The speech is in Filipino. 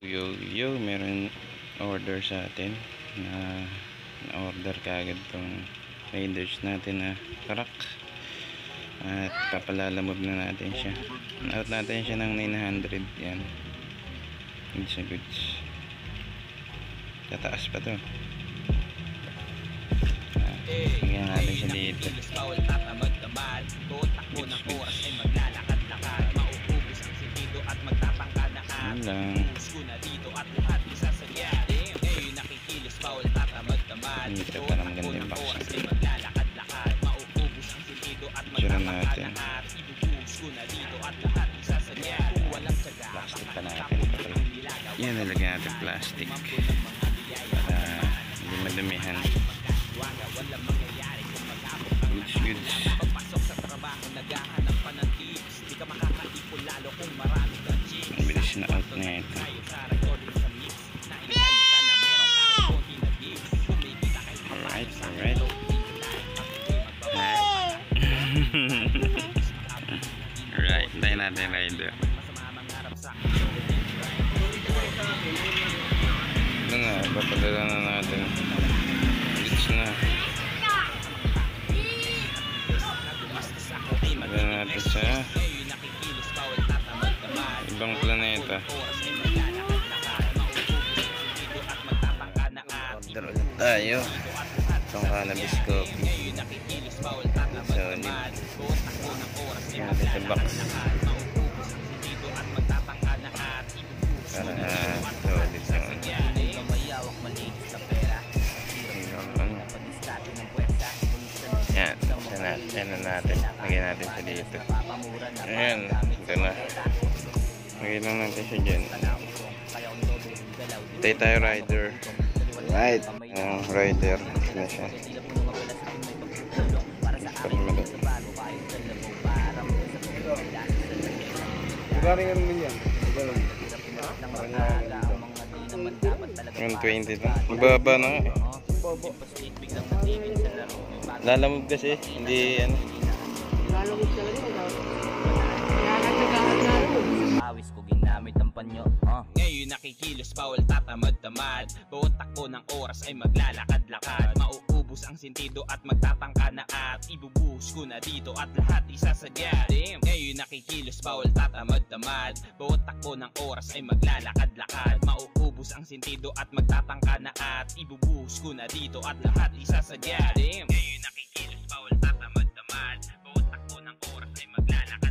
Yo, meron order sa atin na order kaagad tong raiders natin na truck at papalalamove na natin siya. Out natin siya ng 900. Yan, goods na goods. Tataas pa to. Tingnan natin siya dito. Yan lang. Dito parang maganda yung box. Tsura natin. Plastic pa natin. Yan, nalagyan natin plastic para hindi madumihan. Goods. Ang bilis na out na ito. Alright. Alright, tayo natin rider. Ito na, papadala na natin. Goods na. Padala natin sa ibang planeta. Order ulit tayo. Itong cannabis coffee. Solid. Yan natin sa box. Para solid yung yan, yan na natin. Lagyan natin siya dito. Ayan, ito na. Lagyan lang natin siya dyan. Tayo rider. Right. Rider. Ito na siya. Galing ano yan? 120 na. Ibaba na nga eh. Lalamog kasi, hindi ano. Lalamog talaga. Awis ko ginamit ang panyo. Ngayon nakikilos bawal tatamad-tamad. Bawat takbo ng oras ay maglalakad-lakad. Mauubos ang sentido at magtatangka na at ibubuhos ko na dito at lahat isasadya. Ngayon nakikilos bawal tatamad-tamad. Bawat takbo ng oras ay maglalakad-lakad. Mauubos ang sentido at magtatangka na at ibubuhos ko na dito at lahat isasadya. Ngayon nakikilos bawal tatamad-tamad. Bawat takbo ng oras ay maglalakad.